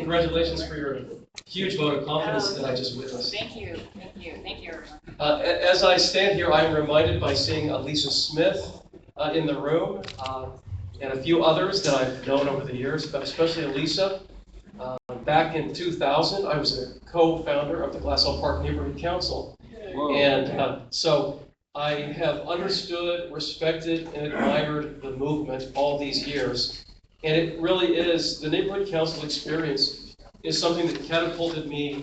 congratulations for your huge vote of confidence that I just witnessed. Thank you, everyone. As I stand here, I am reminded by seeing Lisa Smith in the room and a few others that I've known over the years, but especially Lisa. Back in 2000, I was a co-founder of the Glassell Park Neighborhood Council. Whoa. And so I have understood, respected, and admired the movement all these years. And it really is, the neighborhood council experience is something that catapulted me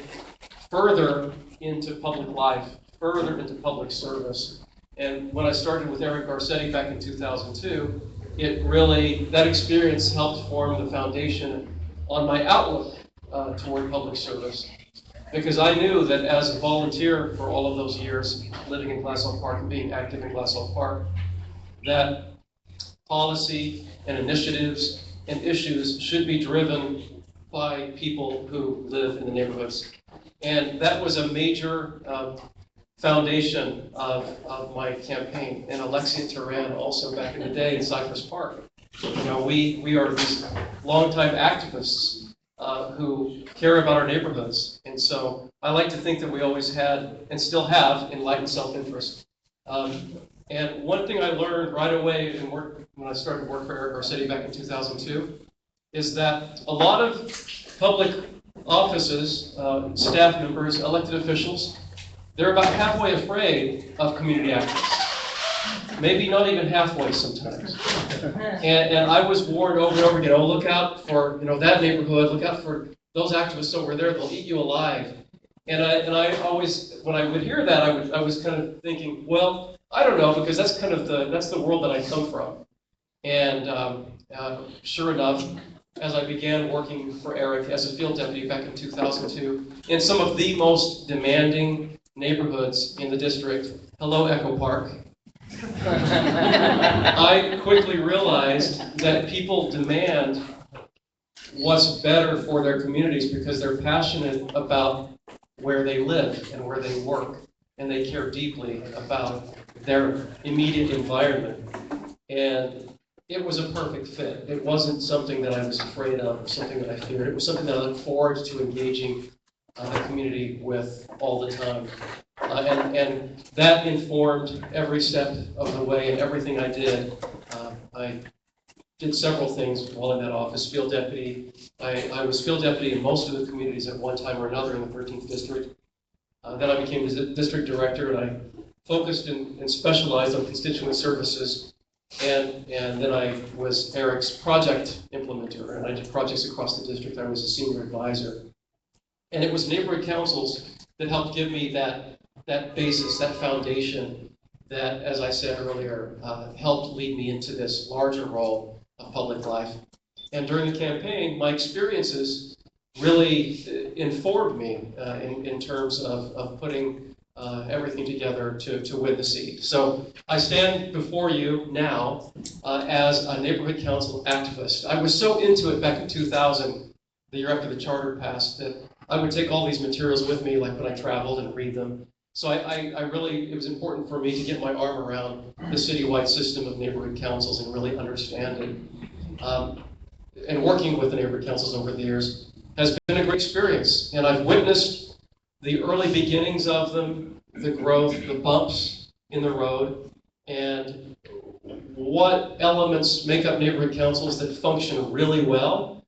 further into public life, further into public service. And when I started with Eric Garcetti back in 2002, that experience helped form the foundation on my outlook toward public service. Because I knew that as a volunteer for all of those years, living in Glassell Park and being active in Glassell Park, that policy and initiatives and issues should be driven by people who live in the neighborhoods. And that was a major foundation of my campaign. And Alexia Turan also back in the day in Cypress Park. You know, we are these longtime activists who care about our neighborhoods. And so I like to think that we always had and still have enlightened self-interest. And one thing I learned right away when I started work for Eric Garcetti back in 2002 is that a lot of public offices, staff members, elected officials, they're about halfway afraid of community activists. Maybe not even halfway sometimes. And I was warned over and over again, oh, look out for that neighborhood, look out for those activists over there, they'll eat you alive. And I always, when I would hear that, I was kind of thinking, well, I don't know, because that's kind of that's the world that I come from. And sure enough, as I began working for Eric as a field deputy back in 2002, in some of the most demanding neighborhoods in the district, hello Echo Park, I quickly realized that people demand what's better for their communities because they're passionate about where they live and where they work, and they care deeply about their immediate environment. And it was a perfect fit. It wasn't something that I was afraid of or something that I feared. It was something that I looked forward to engaging the community with all the time. And that informed every step of the way and everything I did. I did several things while in that office. Field deputy. I was field deputy in most of the communities at one time or another in the 13th district. Then I became the district director, and I focused and specialized on constituent services. And then I was Eric's project implementer, and I did projects across the district. I was a senior advisor. And it was neighborhood councils that helped give me that basis, that foundation that, as I said earlier, helped lead me into this larger role of public life. And during the campaign, my experiences really informed me in terms of putting everything together to win the seat. So I stand before you now as a neighborhood council activist. I was so into it back in 2000, the year after the charter passed, that I would take all these materials with me, like when I traveled, and read them. So it was important for me to get my arm around the citywide system of neighborhood councils and really understand it. And working with the neighborhood councils over the years has been a great experience. And I've witnessed the early beginnings of them, the growth, the bumps in the road, and what elements make up neighborhood councils that function really well,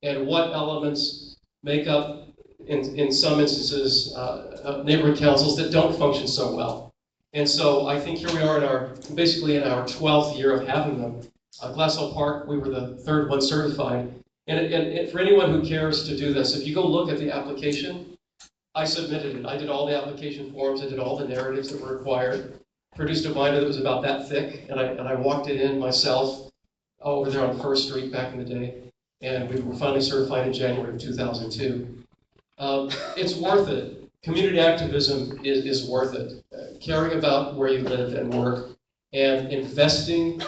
and what elements make up, in some instances, neighborhood councils that don't function so well. And so I think here we are basically in our 12th year of having them. Glassell Park, we were the third one certified. And for anyone who cares to do this, if you go look at the application, I submitted it. I did all the application forms, I did all the narratives that were required, produced a binder that was about that thick, and I walked it in myself over there on First Street back in the day. And we were finally certified in January of 2002. It's worth it. Community activism is worth it. Caring about where you live and work, and investing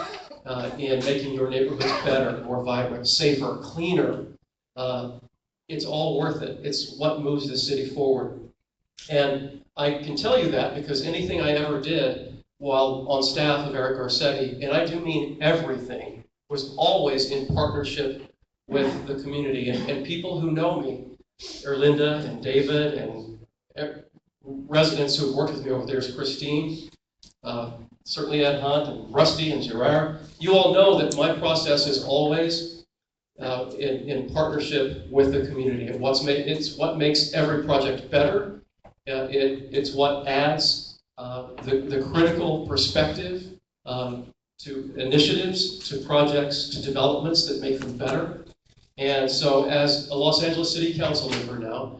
in making your neighborhoods better, more vibrant, safer, cleaner. It's all worth it. It's what moves the city forward. And I can tell you that because anything I ever did while on staff of Eric Garcetti, and I do mean everything, was always in partnership with the community, and people who know me, Erlinda and David and residents who have worked with me over there, Christine, certainly Ed Hunt and Rusty and Gerard. You all know that my process is always in partnership with the community. It's what makes every project better. It's what adds the critical perspective to initiatives, to projects, to developments that make them better. And so as a Los Angeles City Council member now,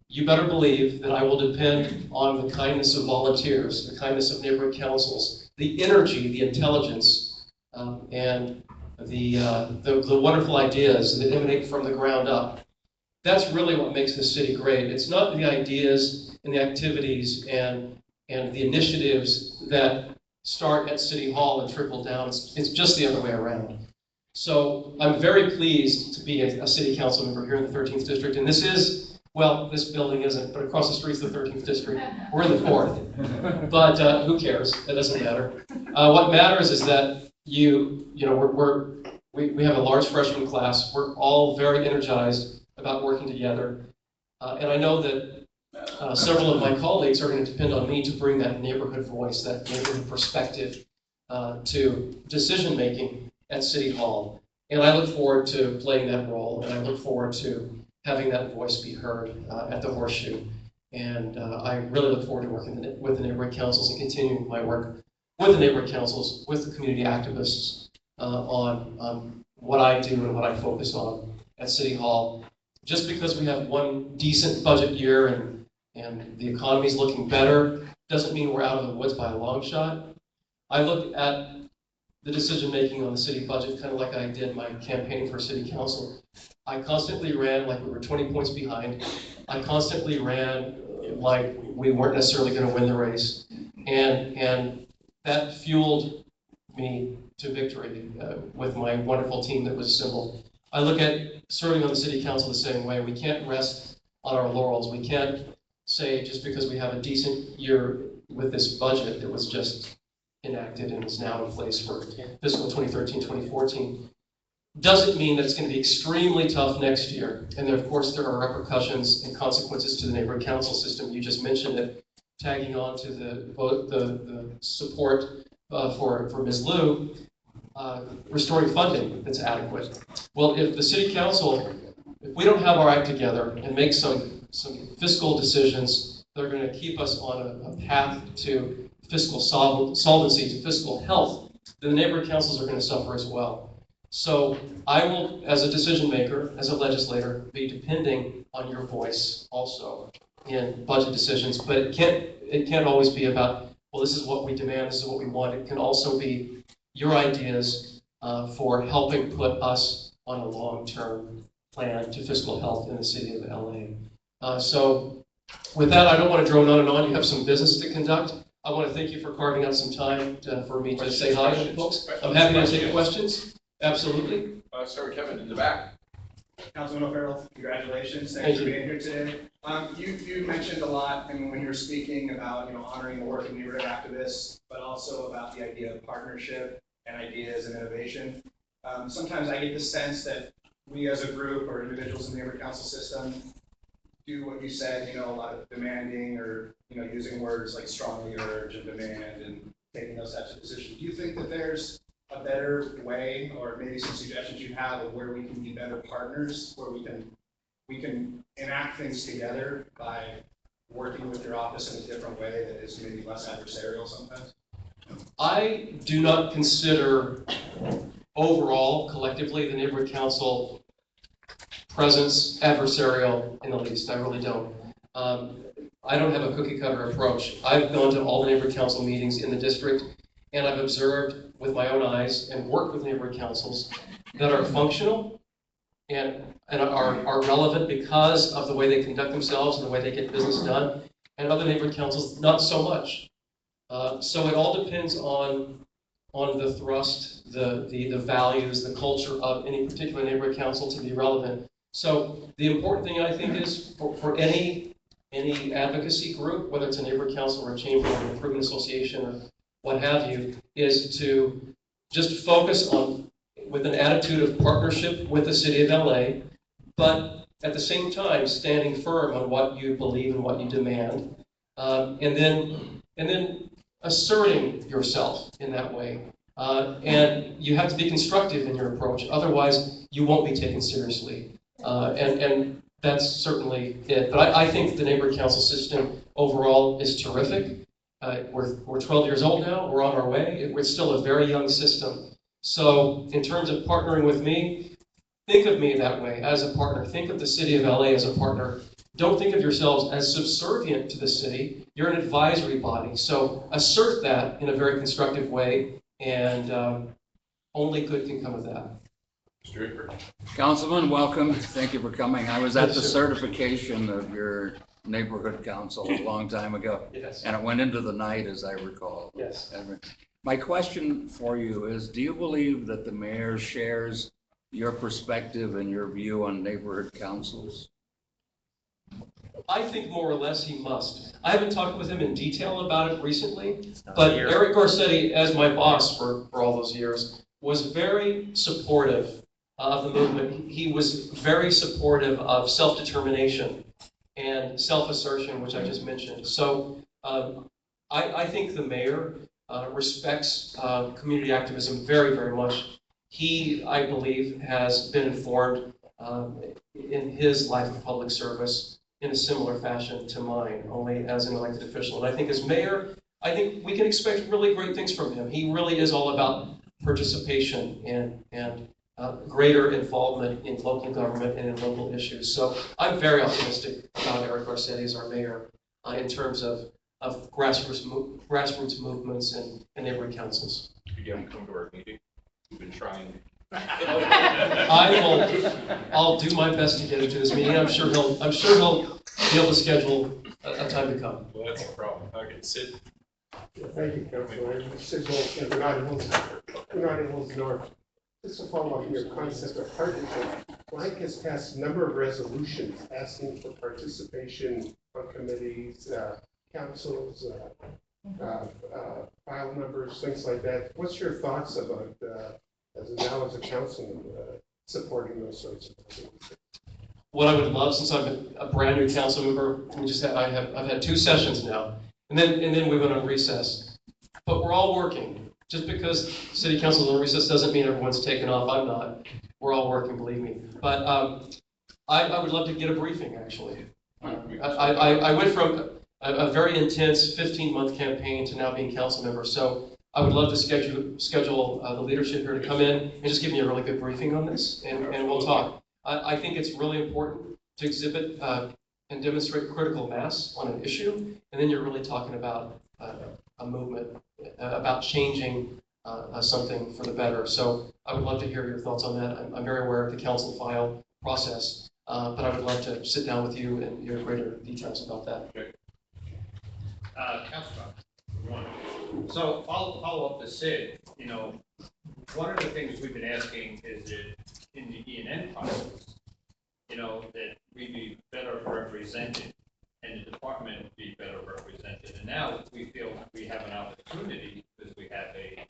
you better believe that I will depend on the kindness of volunteers, the kindness of neighborhood councils, the energy, the intelligence, and the wonderful ideas that emanate from the ground up. That's really what makes this city great. It's not the ideas and the activities and the initiatives that start at City Hall and trickle down. It's just the other way around. So I'm very pleased to be a city council member here in the 13th district, and this is, well, this building isn't, but across the street's the 13th district. We're in the 4th, but who cares? It doesn't matter. What matters is that we have a large freshman class. We're all very energized about working together, and I know that several of my colleagues are going to depend on me to bring that neighborhood voice, that neighborhood perspective to decision making at City Hall. And I look forward to playing that role, and I look forward to having that voice be heard at the Horseshoe. And I really look forward to working with the neighborhood councils and continuing my work with the neighborhood councils, with the community activists on what I do and what I focus on at City Hall. Just because we have one decent budget year and the economy's looking better doesn't mean we're out of the woods by a long shot. I look at the decision-making on the city budget kind of like I did my campaigning for city council. I constantly ran like we were 20 points behind. I constantly ran like we weren't necessarily going to win the race. And that fueled me to victory with my wonderful team that was assembled. I look at serving on the city council the same way. We can't rest on our laurels. We can't say just because we have a decent year with this budget that was just enacted and is now in place for fiscal 2013-2014, doesn't mean that it's going to be extremely tough next year. And then, of course, there are repercussions and consequences to the neighborhood council system. You just mentioned it, tagging on to the support for Ms. Liu, restoring funding that's adequate. Well, if the city council, if we don't have our act together and make some fiscal decisions that are going to keep us on a path to fiscal solvency, to fiscal health, then the neighborhood councils are going to suffer as well. So I will, as a decision maker, as a legislator, be depending on your voice also in budget decisions. But it can't always be about, well, this is what we demand, this is what we want. It can also be your ideas for helping put us on a long-term plan to fiscal health in the city of LA. So with that, I don't want to drone on and on. You have some business to conduct. I want to thank you for carving out some time for me to say hi to folks. I'm happy to take questions. Absolutely. Sorry, Kevin, in the back. Councilmember O'Farrell, congratulations. Thanks for being here today. You mentioned a lot when you were speaking about honoring the work of neighborhood activists, but also about the idea of partnership and ideas and innovation. Sometimes I get the sense that we as a group or individuals in the neighborhood council system do what you said, a lot of demanding or using words like strongly urge and demand and taking those types of positions. Do you think that there's a better way, or maybe some suggestions you have of where we can be better partners, where we can enact things together by working with your office in a different way that is maybe less adversarial sometimes? I do not consider overall, collectively, the neighborhood council presence adversarial in the least. I really don't. I don't have a cookie cutter approach. I've gone to all the neighborhood council meetings in the district, and I've observed with my own eyes and worked with neighborhood councils that are functional and are relevant because of the way they conduct themselves and the way they get business done, and other neighborhood councils not so much. So it all depends on the thrust, the values, the culture of any particular neighborhood council to be relevant. So the important thing, I think, is for any advocacy group, whether it's a neighborhood council or a chamber or an improvement association or what have you, is to just focus on with an attitude of partnership with the city of LA, but at the same time standing firm on what you believe and what you demand, and then asserting yourself in that way. And you have to be constructive in your approach, otherwise you won't be taken seriously. And that's certainly it. But I think the neighborhood council system overall is terrific. We're 12 years old now, we're on our way. It's still a very young system. So in terms of partnering with me, think of me that way, as a partner. Think of the city of LA as a partner. Don't think of yourselves as subservient to the city. You're an advisory body. So assert that in a very constructive way, and only good can come of that. Councilman, welcome. Thank you for coming. I was at the certification of your neighborhood council a long time ago. Yes. And it went into the night, as I recall. Yes. My question for you is, do you believe that the mayor shares your perspective and your view on neighborhood councils? I think more or less he must. I haven't talked with him in detail about it recently, but Eric Garcetti, as my boss for all those years, was very supportive of the movement. He was very supportive of self-determination and self-assertion, which I just mentioned. So I think the mayor respects community activism very, very much. He, I believe, has been informed in his life of public service in a similar fashion to mine, only as an elected official. And I think as mayor, I think we can expect really great things from him. He really is all about participation and greater involvement in local government and in local issues. So I'm very optimistic about Eric Garcetti as our mayor in terms of grassroots movements and neighborhood councils. Could you have him come to our meeting? We've been trying. I'll do my best to get him to this meeting. I'm sure he'll be able to schedule a time to come. Well, that's a problem. Okay, Sid. Thank you, Councilor. Sid Gold, Bernardo Hills North. Just to follow up on your concept of partnership, Mike has passed a number of resolutions asking for participation on committees, councils, file numbers, things like that. What's your thoughts about, as a councilman, supporting those sorts of things? What I would love, since I'm a brand new council member, I've had 2 sessions now, and then we went on recess. But we're all working. Just because city council is on recess doesn't mean everyone's taken off. I'm not. We're all working, believe me. But I would love to get a briefing, actually. I went from a very intense 15-month campaign to now being council member. So I would love to schedule the leadership here to come in and just give me a really good briefing on this, and we'll talk. I think it's really important to exhibit and demonstrate critical mass on an issue, and then you're really talking about a movement, about changing something for the better. So I would love to hear your thoughts on that. I'm very aware of the council file process, but I would love to sit down with you and hear greater details about that. Councilman, so follow up to Sid. You know, one of the things we've been asking is that in the E&N process, you know, that we be better represented and the department be better represented. And now we feel we have an opportunity because we have a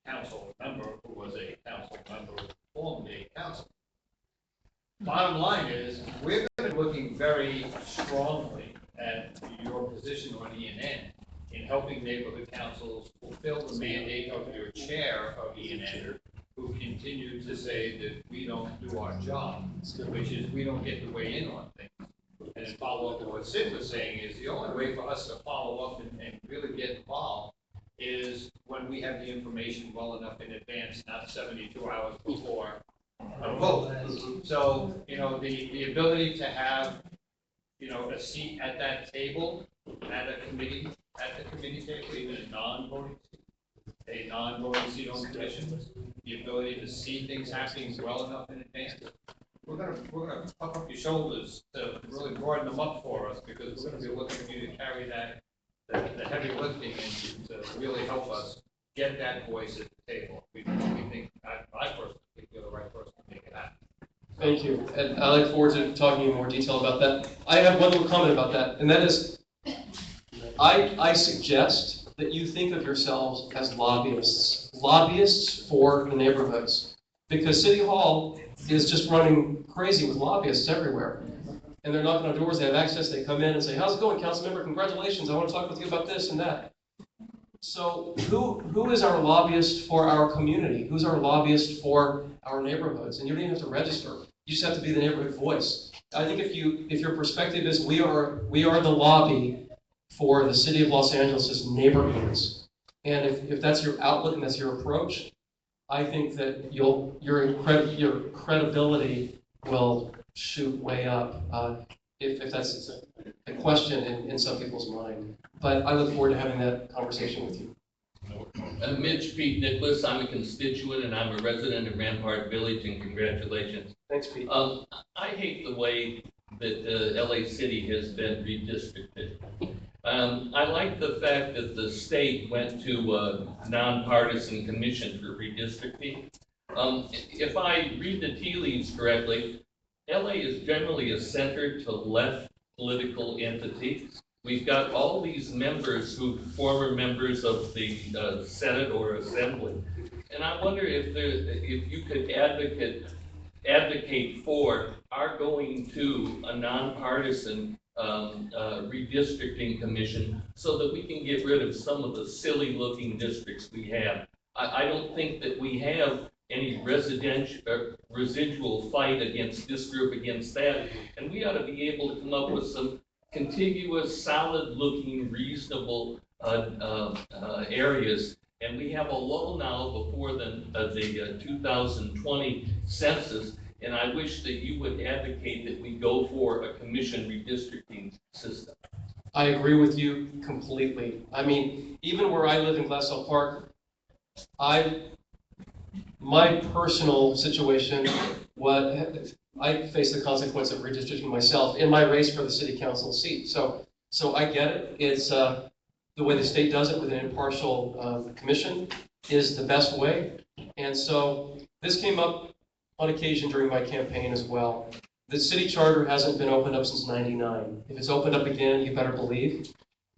council member who was a council member who formed a council. Bottom line is, we're going to be looking very strongly at your position on E&N in helping neighborhood councils fulfill the mandate of your chair of E&N, who continue to say that we don't do our job, which is we don't get to weigh in on things. And in follow up to what Sid was saying is the only way for us to follow up and really get involved is when we have the information well enough in advance, not 72 hours before a vote. So, you know, the ability to have, you know, a seat at that table, at the committee table, even a non-voting seat on commission, the ability to see things happening well enough in advance. We're gonna puff up your shoulders to really broaden them up for us, because we're gonna be looking for you to carry the heavy lifting and to really help us get that voice at the table. We think, I personally think you're the right person to make it happen. Thank you, and I look forward to talking in more detail about that. I have one little comment about that, and that is, I suggest that you think of yourselves as lobbyists for the neighborhoods. Because City Hall is just running crazy with lobbyists everywhere. And they're knocking on doors, they have access, they come in and say, how's it going, council member? Congratulations, I want to talk with you about this and that. So who is our lobbyist for our community? Who's our lobbyist for our neighborhoods? And you don't even have to register. You just have to be the neighborhood voice. I think if your perspective is we are the lobby for the city of Los Angeles' neighborhoods, and if that's your outlook and that's your approach, I think that your credibility will shoot way up if that's a question in some people's mind. But I look forward to having that conversation with you. Mitch Pete Nicholas, I'm a constituent and I'm a resident of Rampart Village, and congratulations. Thanks, Pete. I hate the way that LA City has been redistricted. I like the fact that the state went to a nonpartisan commission for redistricting. If I read the tea leaves correctly, LA is generally a center to left political entity. We've got all these members who former members of the Senate or Assembly, and I wonder if you could advocate for our going to a nonpartisan redistricting commission so that we can get rid of some of the silly looking districts we have. I don't think that we have any residual fight against this group, against that, and we ought to be able to come up with some contiguous, solid-looking, reasonable areas. And we have a lull now before the 2020 census, and I wish that you would advocate that we go for a commission redistricting system. I agree with you completely. I mean, even where I live in Glassell Park, my personal situation, I face the consequence of redistricting myself in my race for the city council seat. So I get it. It's the way the state does it with an impartial commission is the best way. And so this came up on occasion during my campaign as well. The city charter hasn't been opened up since '99. If it's opened up again, you better believe.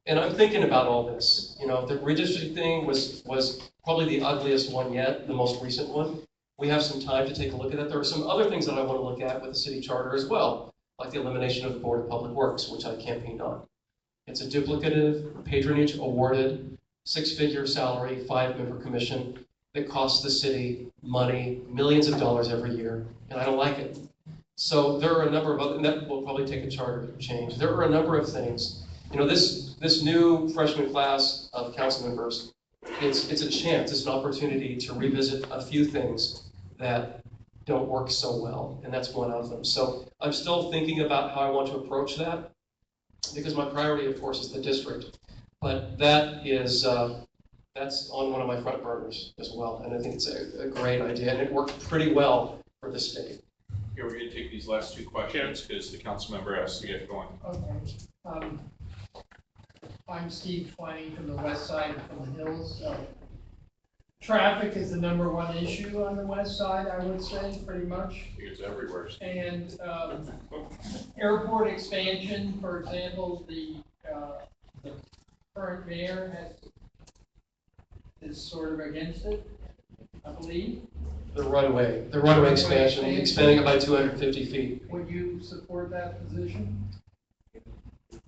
And I'm thinking about all this. You know, the redistricting thing was probably the ugliest one yet, the most recent one. We have some time to take a look at that. There are some other things that I want to look at with the city charter as well, like the elimination of the Board of Public Works, which I campaigned on. It's a duplicative, patronage awarded, 6-figure salary, 5-member commission that costs the city money, millions of dollars every year, and I don't like it. So there are a number of other, and that will probably take a charter change. There are a number of things. You know, this new freshman class of council members, it's a chance, it's an opportunity to revisit a few things that don't work so well, and that's one of them. So I'm still thinking about how I want to approach that, because my priority, of course, is the district. But that is, that's on one of my front burners as well, and I think it's a great idea, and it worked pretty well for the state. Here, we're going to take these last 2 questions because the council member has to get going. Okay. I'm Steve Twining from the west side, from the hills. Traffic is the #1 issue on the west side, I would say, pretty much. I think it's everywhere. And airport expansion, for example, the current mayor is sort of against it, I believe. The runway expansion, expanding it by 250 feet. Would you support that position?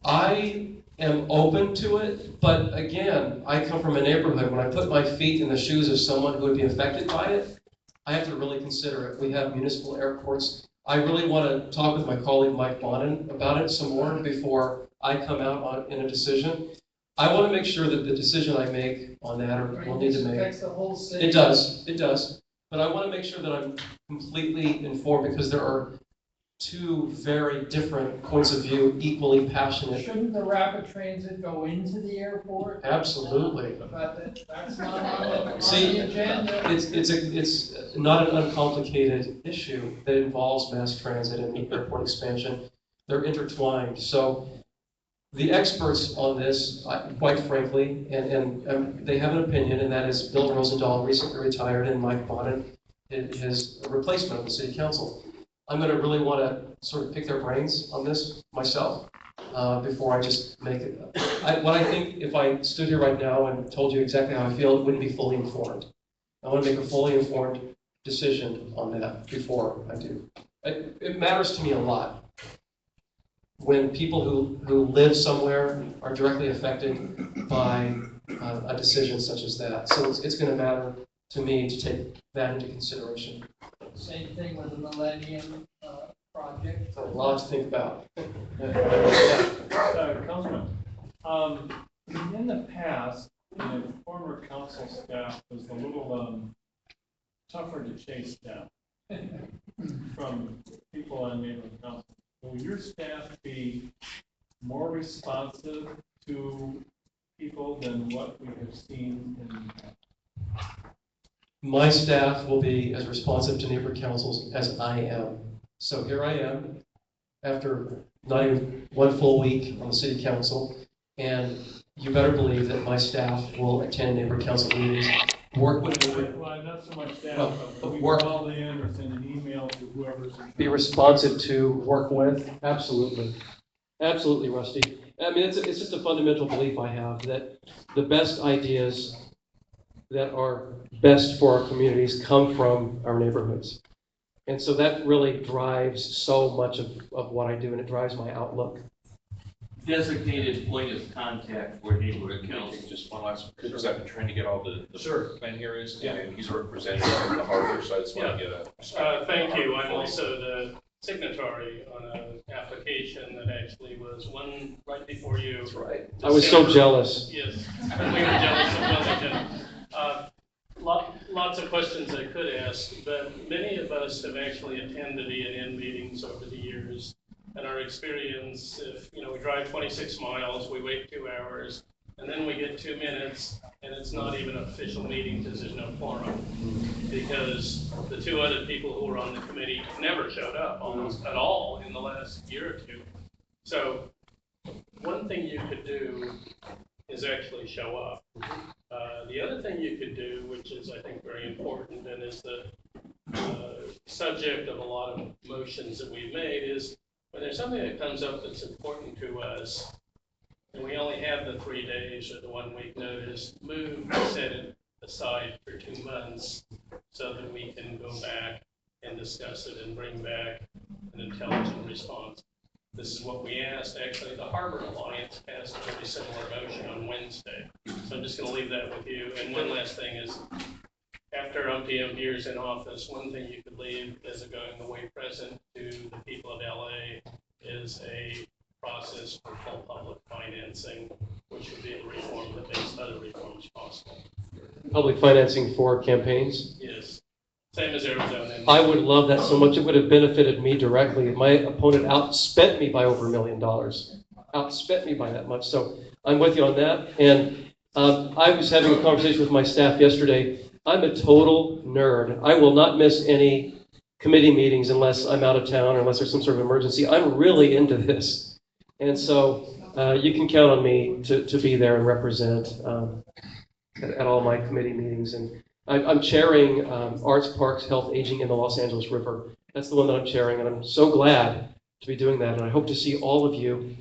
I am open to it, but again, I come from a neighborhood. When I put my feet in the shoes of someone who would be affected by it, I have to really consider it. We have municipal airports. I really want to talk with my colleague Mike Bonin about it some more before I come out in a decision. I want to make sure that the decision I make on that, or will need to make. Affects the whole city. It does. But I want to make sure that I'm completely informed, because there are 2 very different points of view, equally passionate. Shouldn't the rapid transit go into the airport? Absolutely. But that's not on the See, agenda. it's not an uncomplicated issue that involves mass transit and the airport expansion. They're intertwined. So the experts on this, quite frankly, and they have an opinion, and that is Bill Rosendahl, recently retired, and Mike Bonin, his replacement of the city council. I'm going to really want to sort of pick their brains on this myself before I just make it. What I think, if I stood here right now and told you exactly how I feel, it wouldn't be fully informed. I want to make a fully informed decision on that before I do. It matters to me a lot when people who live somewhere are directly affected by a decision such as that. So it's going to matter to me to take that into consideration. Same thing with the Millennium Project. So a lot to think about. Councilman, in the past, the former council staff was a little tougher to chase down from people on neighborhood council. Will your staff be more responsive to people than what we have seen in? My staff will be as responsive to neighborhood councils as I am. So here I am, after not even one full week on the city council, and you better believe that my staff will attend neighborhood council meetings, work with neighborhood, Well, not so much that, No, but we work. call in or send an email to whoever's. be responsive to, work with. Absolutely. Absolutely, Rusty. I mean, it's just a fundamental belief I have that the best ideas that are best for our communities come from our neighborhoods. And so that really drives so much of what I do, and it drives my outlook. Designated point of contact for neighborhood council. Just one last, because I've been trying to get all the Sure. plan here is, and he's a representative from the harbor, so I just want to get a. Thank you. I'm also the signatory on an application that actually was one right before you. That's right. I was so jealous. Yes, and we were jealous of Wellington. Lots of questions I could ask, but many of us have actually attended E&N meetings over the years. And our experience, if we drive 26 miles, we wait 2 hours, and then we get 2 minutes, and it's not even an official meeting because there's no quorum. Because the 2 other people who were on the committee never showed up almost at all in the last year or 2. So one thing you could do is actually show up. The other thing you could do, which is I think very important and is the subject of a lot of motions that we've made, is when there's something that comes up that's important to us, and we only have the 3 days or the 1 week notice, move to set it aside for 2 months so that we can go back and discuss it and bring back an intelligent response. This is what we asked. Actually, the Harbor Alliance passed a very similar motion on Wednesday. So I'm just going to leave that with you. And one last thing is, after umpteen years in office, one thing you could leave as a going away present to the people of LA is a process for full public financing, which would be a reform that makes other reforms possible. Public financing for campaigns. Yes, same as Arizona. I would love that so much. It would have benefited me directly. My opponent outspent me by over $1 million. Outspent me by that much. So I'm with you on that. And I was having a conversation with my staff yesterday. I'm a total nerd. I will not miss any committee meetings unless I'm out of town or unless there's some sort of emergency. I'm really into this. And so you can count on me to be there and represent at all my committee meetings. And I'm chairing Arts, Parks, Health, Aging in the Los Angeles River. That's the one that I'm chairing, and I'm so glad to be doing that. And I hope to see all of you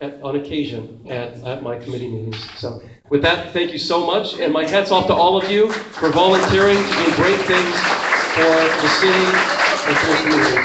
on occasion at my committee meetings. So with that, thank you so much. And my hat's off to all of you for volunteering to do great things for the city and for the community.